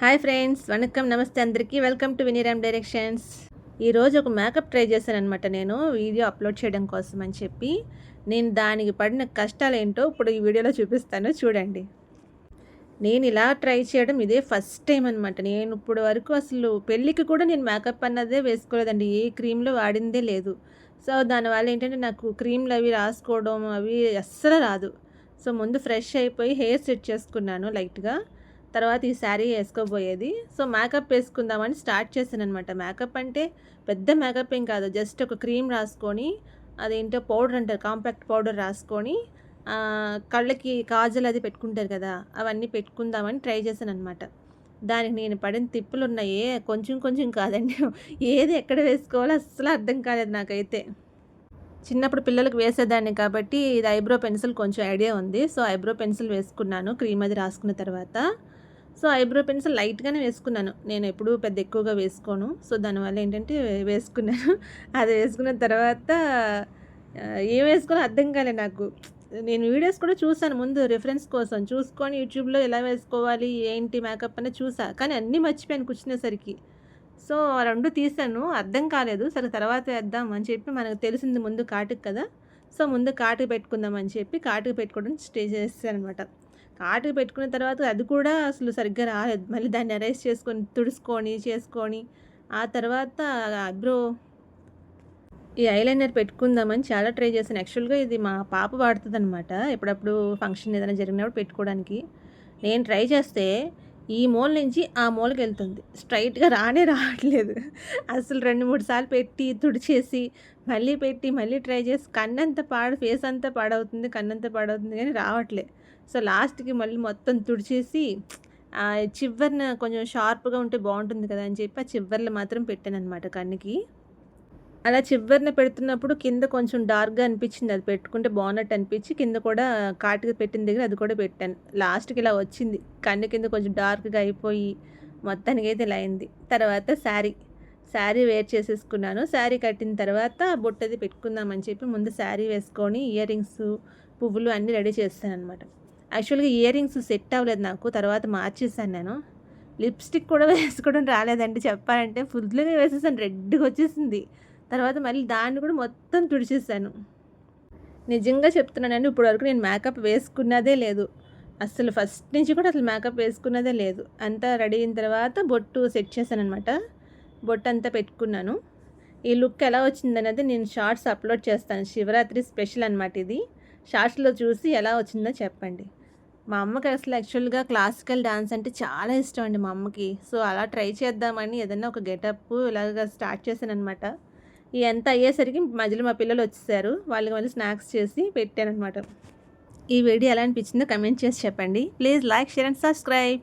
Hi friends, వణకం, నమస్తే అందరికీ. Welcome to Vineeram directions. ఈరోజు ఒక మేకప్ ట్రై చేశానమాట. నేను వీడియో అప్లోడ్ చేయడం కోసం అని చెప్పి నేను దానికి పడిన కష్టాలు ఏంటో ఇప్పుడు ఈ వీడియోలో చూపిస్తాను, చూడండి. నేను ఇలా ట్రై చేయడం ఇదే ఫస్ట్ టైం అనమాట. నేను ఇప్పుడు వరకు అసలు పెళ్ళికి కూడా నేను మేకప్ అన్నదే వేసుకోలేదండి. ఏ క్రీమ్లు వాడిందే లేదు. సో దానివల్ల ఏంటంటే నాకు క్రీమ్లు అవి రాసుకోవడం అవి అస్సలు రాదు. సో ముందు ఫ్రెష్ అయిపోయి హెయిర్ సెట్ చేసుకున్నాను లైట్గా. తర్వాత ఈ శారీ వేసుకోబోయేది. సో మేకప్ వేసుకుందామని స్టార్ట్ చేశాను అనమాట. మేకప్ అంటే పెద్ద మేకప్ ఏం కాదు, జస్ట్ ఒక క్రీమ్ రాసుకొని అదేంటో పౌడర్ అంటారు, కాంపాక్ట్ పౌడర్ రాసుకొని కళ్ళకి కాజల్ అది పెట్టుకుంటారు కదా, అవన్నీ పెట్టుకుందామని ట్రై చేశాను అనమాట. దానికి నేను పడిన తిప్పులు ఉన్నాయి, కొంచెం కొంచెం కాదండి. ఏది ఎక్కడ వేసుకోవాలో అస్సలు అర్థం కాలేదు నాకైతే. చిన్నప్పుడు పిల్లలకు వేసేదాన్ని కాబట్టి ఇది ఐబ్రో పెన్సిల్ కొంచెం ఐడియా ఉంది. సో ఐబ్రో పెన్సిల్ వేసుకున్నాను క్రీమ్ అది రాసుకున్న తర్వాత. సో ఐబ్రో పెన్సిల్ లైట్గానే వేసుకున్నాను, నేను ఎప్పుడూ పెద్ద ఎక్కువగా వేసుకోను. సో దానివల్ల ఏంటంటే వేసుకున్నాను. అది వేసుకున్న తర్వాత ఏం వేసుకోవాలో అర్థం కాలేదు నాకు. నేను వీడియోస్ కూడా చూసాను ముందు రిఫరెన్స్ కోసం, చూసుకొని యూట్యూబ్లో ఎలా వేసుకోవాలి ఏంటి మేకప్ అనేది చూసా, కానీ అన్నీ మర్చిపోయాను కూర్చునేసరికి. సో రెండు తీసాను, అర్థం కాలేదు. సరే తర్వాత వేద్దాం అని చెప్పి, మనకు తెలిసింది ముందు కాటుకు కదా, సో ముందు కాటుకు పెట్టుకుందాం అని చెప్పి కాటుకు పెట్టుకోవడం స్టే చేస్తాను అనమాట. కాటుకు పెట్టుకున్న తర్వాత అది కూడా అసలు సరిగ్గా రాలేదు. మళ్ళీ దాన్ని అరేంజ్ చేసుకొని తుడుచుకొని చేసుకొని ఆ తర్వాత ఐబ్రో ఈ ఐలైనర్ పెట్టుకుందామని చాలా ట్రై చేశాను. యాక్చువల్గా ఇది మా పాప వాడుతుందనమాట, ఎప్పుడప్పుడు ఫంక్షన్ ఏదైనా జరిగినప్పుడు పెట్టుకోవడానికి. నేను ట్రై చేస్తే ఈ మూల నుంచి ఆ మూలకి వెళ్తుంది, స్ట్రైట్గా రావట్లేదు. అసలు 2-3 సార్లు పెట్టి తుడిచేసి మళ్ళీ పెట్టి మళ్ళీ ట్రై చేసి ఫేస్ అంతా పాడవుతుంది, కన్నంతా పాడవుతుంది, కానీ రావట్లేదు. సో లాస్ట్కి మళ్ళీ మొత్తం తుడిచేసి చివరిన కొంచెం షార్ప్గా ఉంటే బాగుంటుంది కదా అని చెప్పి ఆ చివర్లో మాత్రం పెట్టాను అనమాట కన్నుకి. అలా చివరిన పెడుతున్నప్పుడు కింద కొంచెం డార్క్గా అనిపించింది, అది పెట్టుకుంటే బాగున్నట్టు అనిపించి కింద కూడా కాటుక పెట్టిన దగ్గర అది కూడా పెట్టాను. లాస్ట్కి ఇలా వచ్చింది, కన్ను కింద కొంచెం డార్క్గా అయిపోయి మొత్తానికి అయితే ఇలా అయింది. తర్వాత శారీ వేర్ చేసేసుకున్నాను. శారీ కట్టిన తర్వాత బొట్టది పెట్టుకుందామని చెప్పి ముందు శారీ వేసుకొని ఇయర్ రింగ్స్ పువ్వులు అన్నీ రెడీ చేస్తాను అనమాట. యాక్చువల్గా ఇయర్ రింగ్స్ సెట్ అవ్వలేదు నాకు, తర్వాత మార్చేసాను నేను. లిప్స్టిక్ కూడా వేసుకోవడం రాలేదండి చెప్పాలంటే, ఫుల్గా వేసేసాను, రెడ్గా వచ్చేసింది. తర్వాత మళ్ళీ దాన్ని కూడా మొత్తం తుడిచేసాను. నిజంగా చెప్తున్నానండి, ఇప్పుడు వరకు నేను మేకప్ వేసుకున్నదే లేదు. అసలు ఫస్ట్ నుంచి కూడా అసలు మేకప్ వేసుకున్నదే లేదు. అంతా రెడీ అయిన తర్వాత బొట్టు సెట్ చేశాను అనమాట. బొట్టు అంతా పెట్టుకున్నాను. ఈ లుక్ ఎలా వచ్చిందనేది నేను షార్ట్స్ అప్లోడ్ చేస్తాను. శివరాత్రి స్పెషల్ అనమాట ఇది. షార్ట్స్లో చూసి ఎలా వచ్చిందో చెప్పండి. మా అమ్మకి అసలు యాక్చువల్గా క్లాసికల్ డాన్స్ అంటే చాలా ఇష్టం అండి మా అమ్మకి. సో అలా ట్రై చేద్దామని ఏదన్నా ఒక గెటప్ ఇలాగ స్టార్ట్ చేశాను అనమాట. ఎంత అయ్యేసరికి మధ్యలో మా పిల్లలు వచ్చేసారు, వాళ్ళకి మళ్ళీ స్నాక్స్ చేసి పెట్టాను అనమాట. ఈ వీడియో ఎలా అనిపించిందో కమెంట్ చేసి చెప్పండి. Please like, share and subscribe.